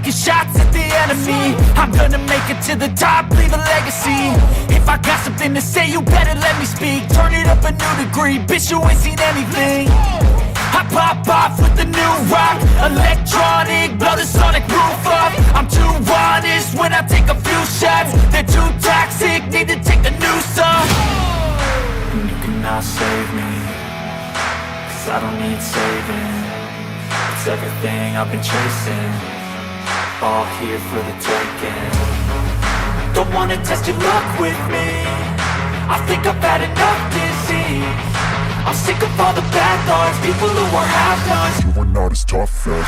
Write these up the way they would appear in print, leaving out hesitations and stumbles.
taking shots at the enemy. I'm gonna make it to the top, leave a legacy. If I got something to say, you better let me speak. Turn it up a new degree, bitch, you ain't seen anything. I pop off with the new rock, electronic, blow the sonic roof up. I'm too honest when I take a few shots. They're too toxic, need to take a new song. And you cannot save me, cause I don't need saving. It's everything I've been chasing, all here for the taking. Don't wanna test your luck with me, I think I've had enough disease. I'm sick of all the bad thoughts, people who are half-nots. You are not as tough as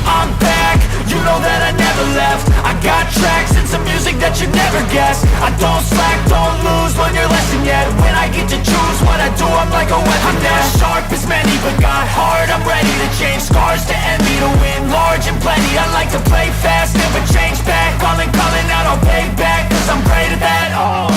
I'm back, you know that I never left. I got tracks and some music that you never guess. I don't slack, don't lose, learn your lesson yet. When I get to choose what I do, I'm like a weapon. I'm not sharp as many, but got heart, I'm ready to change. Scars to envy, to win large and plenty. I like to play fast, never change back. Calling out, I'll pay back, cause I'm great at that. Oh,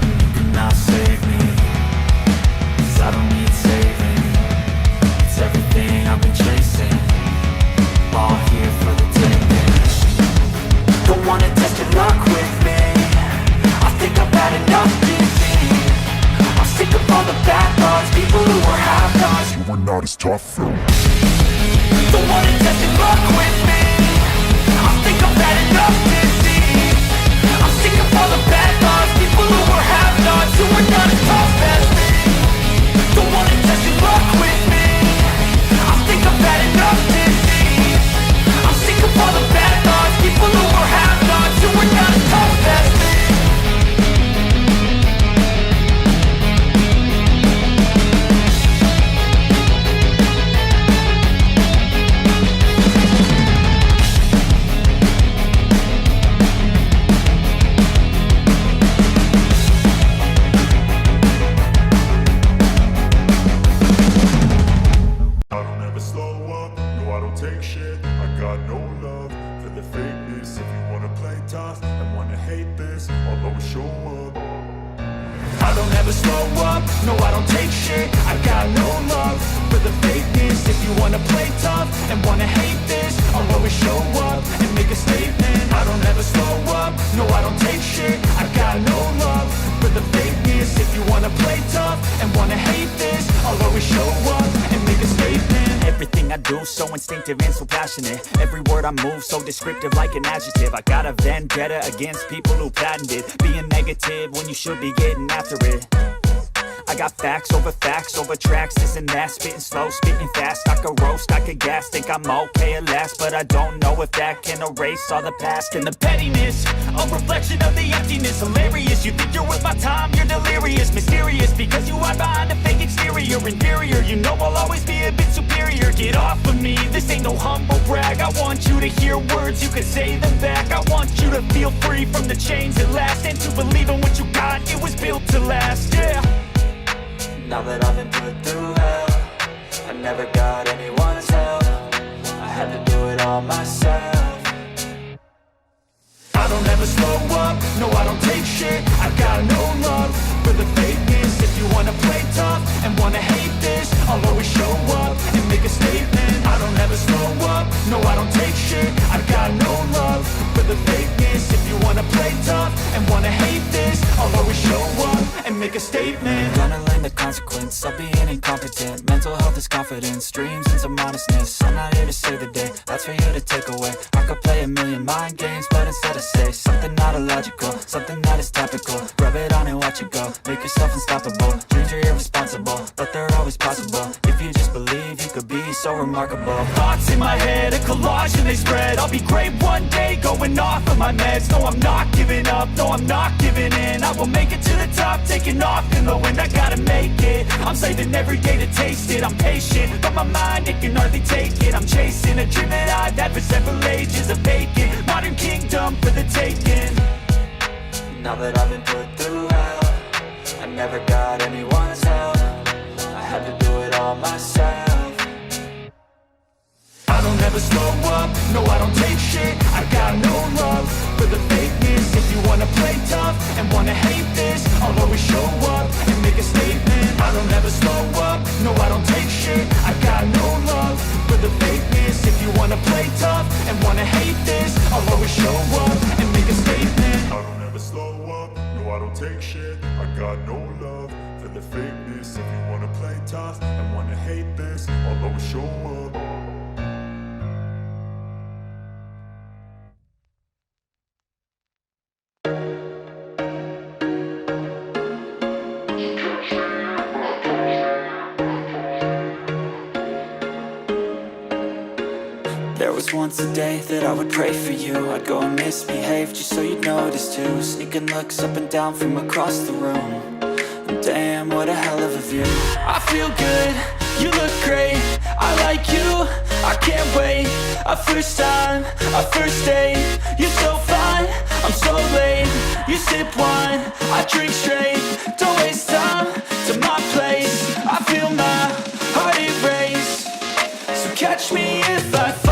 you cannot save me, cause I don't need saving. It's everything I've been chasing, all here for the taking. Don't wanna test your luck with me, I think I've had enough disease. I'm sick of all the bad thoughts, people who are half-nots. you are not as tough as Don't wanna test your luck with me, I think I've had enough disease. I'm sick of all the bad thoughts, people who are half-nots, who are not as tough as me. Don't wanna test your luck with me, I think I've had enough disease. I'm sick of all the bad thoughts, people who are half-nots, who are not as tough as me. I don't ever slow up, no I don't take shit. I got no love for the fakeness. If you wanna play tough and wanna hate this, I'll always show up. I don't ever slow up, no I don't take shit. I got no love for the fakeness. If you wanna play tough and wanna hate this, I'll always show up and make a statement. I don't ever slow up, no I don't take shit. I got no love for the fakeness. If you wanna play tough and wanna hate this, I'll always show up and make a statement. Everything I do so instinctive and so passionate. Every word I move so descriptive like an adjective. I got a vendetta against people who patented being negative when you should be getting after it. I got facts over tracks, this and that. Spitting slow, spitting fast. I could roast, I could gas. Think I'm okay at last, but I don't know if that can erase all the past. And the pettiness, a reflection of the emptiness. Hilarious, you think you're worth my time, you're delirious. Mysterious, because you hide behind a fake exterior. Inferior, you know I'll always be a bit superior. Get off of me, this ain't no humble brag. I want you to hear words, you can say them back. I want you to feel free from the chains that last, and to believe in what you got, it was built to last, yeah. Now that I've been put through hell, I never got anyone's help. I had to do it all myself. I don't ever slow up, no I don't take shit. I got no love for the fakeness. If you wanna play tough and wanna hate this, I'll always show up and make a statement. I don't ever slow up, no I don't take shit. I got no love for the fakeness. If you wanna play tough and wanna hate this, I'll always show up and make a statement. Gonna learn the consequence of being incompetent. Mental health is confidence, dreams and some honestness. I'm not here to save the day, that's for you to take away. I could play a million mind games, but instead I say something not illogical, something that is topical. Rub it on and watch it go, make yourself unstoppable. Dreams are irresponsible, but they're always possible. If you just believe, you could be so remarkable. Thoughts in my head, a collage and they spread. I'll be great one day, going off of my meds. No, I'm not giving up, no, I'm not giving in. I will make it to the top, taking off in the wind. I gotta make it, I'm saving every day to taste it. I'm patient, but my mind, it can hardly take it. I'm chasing a dream that I've had for several ages. A vacant, modern kingdom for the taking. Now that I've been put through hell, I never got anyone's help. I had to do it all myself. I don't ever slow up, no I don't take shit. I got no love for the fakeness. If you wanna play tough and wanna hate this, I'll always show up and make a statement. I don't ever slow up, no I don't take shit. I got no love for the fakeness. If you wanna play tough and wanna hate this, I'll always show up and make a statement. I don't ever slow up, no I don't take shit. I got no love for the fakeness. If you wanna play tough and wanna hate this, I'll always show up. There was once a day that I would pray for you. I'd go and misbehave just so you'd notice too. Sneaking looks up and down from across the room. And damn, what a hell of a view. I feel good, you look great. I like you, I can't wait. A first time, a first date. You're so fine, I'm so late. You sip wine, I drink straight. Don't waste time to my place. I feel my heart erase. So catch me if I fall.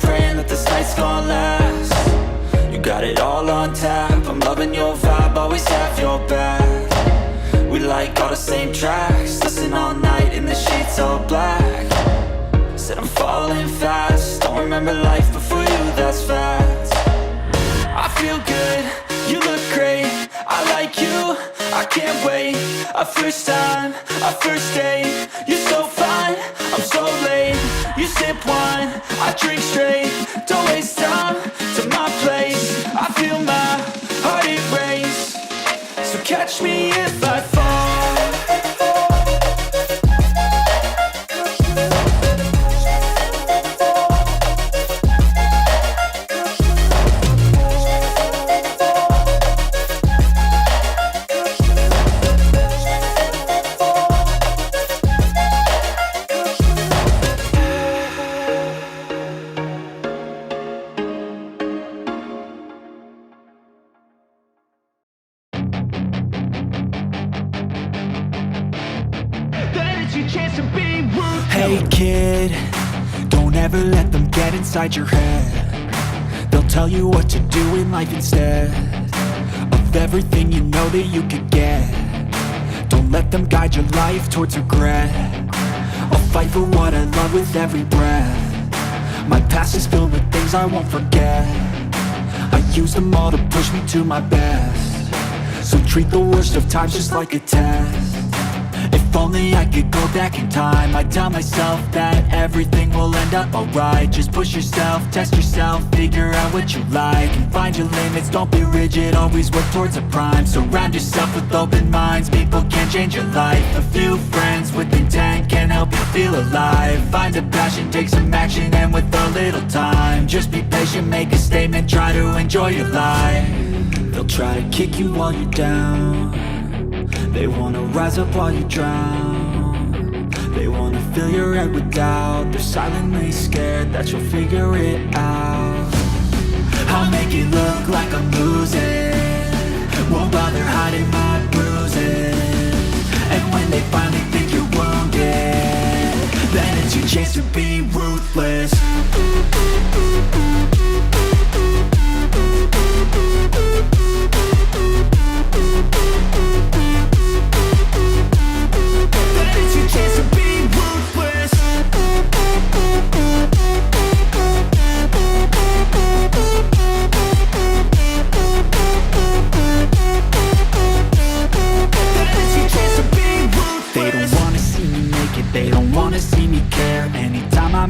Praying that this night's gonna last. You got it all on tap. I'm loving your vibe, always have your back. We like all the same tracks. Listen all night in the sheets all black. Said I'm falling fast. Don't remember life before you, that's facts. I feel good, you look great. I like you, I can't wait. A first time, a first date. You're so fine, I'm so late. You sip wine, I drink straight. Don't waste time to my place. I feel my heart erase. So catch me if I fall. Hey kid, don't ever let them get inside your head. They'll tell you what to do in life instead of everything you know that you could get. Don't let them guide your life towards regret. I'll fight for what I love with every breath. My past is filled with things I won't forget. I use them all to push me to my best. So treat the worst of times just like a test. If only I could go back in time, I'd tell myself that everything will end up alright. Just push yourself, test yourself, figure out what you like, and find your limits, don't be rigid, always work towards a prime. Surround yourself with open minds, people can change your life. A few friends with intent can help you feel alive. Find a passion, take some action, and with a little time, just be patient, make a statement, try to enjoy your life. They'll try to kick you while you're down. They wanna rise up while you drown. They wanna fill your head with doubt. They're silently scared that you'll figure it out. I'll make it look like I'm losing, won't bother hiding my bruises. And when they finally think you're wounded, then it's your chance to be ruthless.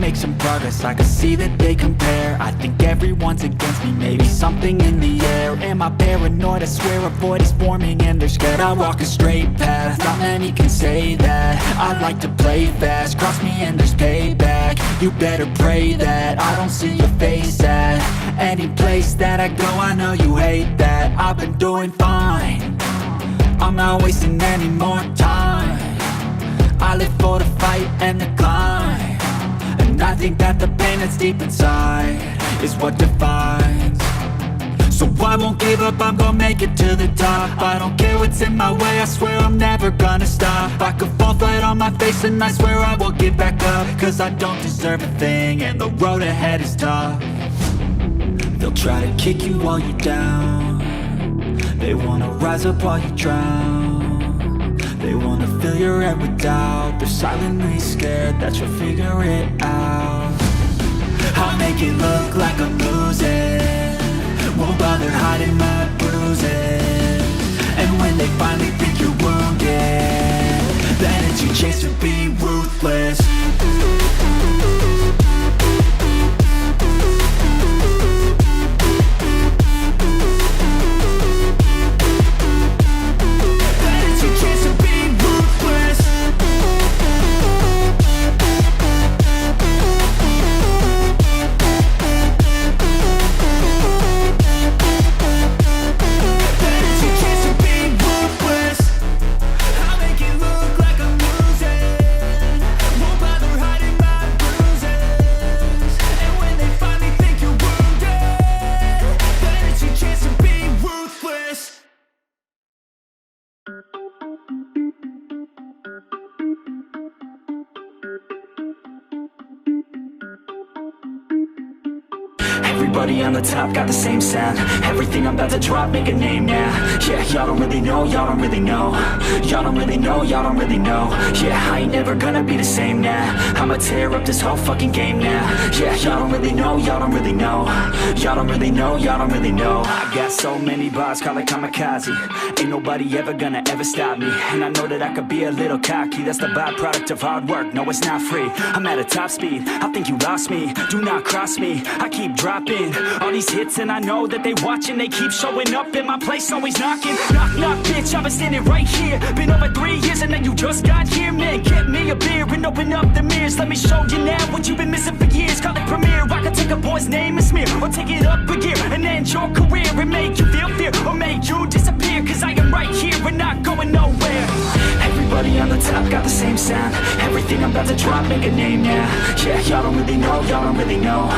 make some progress, I can see that they compare. I think everyone's against me, maybe something in the air. Am I paranoid? I swear a void is forming and they're scared. I walk a straight path, not many can say that. I like to play fast, cross me and there's payback. You better pray that I don't see your face at any place that I go. I know you hate that. I've been doing fine, I'm not wasting any more time. I live for the fight and the climb, and I think that the pain that's deep inside is what defines. So I won't give up, I'm gonna make it to the top. I don't care what's in my way, I swear I'm never gonna stop. I could fall flat on my face and I swear I will get back up, cause I don't deserve a thing and the road ahead is tough. They'll try to kick you while you're down, they wanna rise up while you drown. They wanna fill your head with doubt, they're silently scared that you'll figure it out. I'll make it look like I'm losing, won't bother hiding my bruises. And when they finally think you're wounded, then it's your chance to be ruthless. Everybody on the top got the same sound. Everything I'm about to drop, make a name now. Yeah, y'all don't really know, y'all don't really know. Y'all don't really know, y'all don't really know. Yeah, I ain't never gonna be the same now. I'ma tear up this whole fucking game now. Yeah, y'all don't really know, y'all don't really know. Y'all don't really know, y'all don't really know. I got so many bars, call it kamikaze. Ain't nobody ever gonna ever stop me. And I know that I could be a little cocky. That's the byproduct of hard work, no it's not free. I'm at a top speed, I think you lost me. Do not cross me, I keep dropping all these hits and I know that they watching. They keep showing up and my place always knocking. Knock, knock, bitch, I've been standing right here. Been over 3 years and then you just got here. Man, get me a beer and open up the mirrors. Let me show you now what you've been missing for years. Call it premiere, I can take a boy's name and smear, or take it up a gear and end your career and make you feel fear, or make you disappear. Cause I am right here and not going nowhere. Everybody on the top got the same sound. Everything I'm about to drop, make a name now. Yeah, y'all don't really know, y'all don't really know.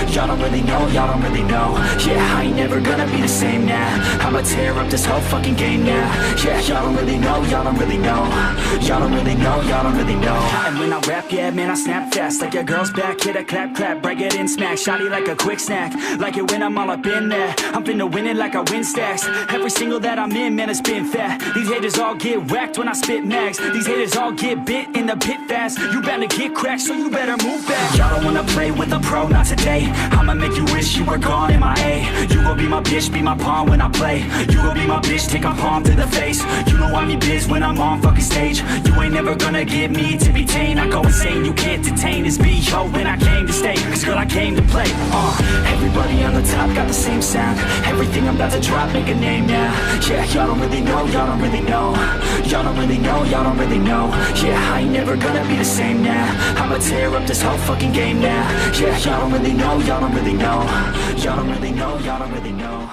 Y'all don't really know, y'all don't really know. Yeah, I ain't never gonna be the same now. I'ma tear up this whole fucking game now. Yeah, y'all don't really know, y'all don't really know. Y'all don't really know, y'all don't really know. And when I rap, yeah, man, I snap fast. Like your girl's back, hit a clap, clap, break it in, smack. Shotty like a quick snack, like it when I'm all up in there. I'm finna win it like I win stacks. Every single that I'm in, man, it's been fat. These haters all get whacked when I spit mags. These haters all get bit in the pit fast. You bound to get cracked, so you better move back. Y'all don't wanna play with a pro, not today. I'ma make you wish you were gone, MIA. You gon' be my bitch, be my pawn when I play. You gon' be my bitch, take my palm to the face. You know I'm biz when I'm on fucking stage. You ain't never gonna get me to be tame. I go insane, you can't detain this B.O. when I came to stay. Cause girl, I came to play. Everybody on the top got the same sound. Everything I'm about to drop, make a name now. Yeah, y'all don't really know, y'all don't really know. Y'all don't really know, y'all don't really know. Yeah, I ain't never gonna be the same now. I'ma tear up this whole fucking game now. Yeah, y'all don't really know, y'all don't really know. Y'all don't really know, y'all don't really know.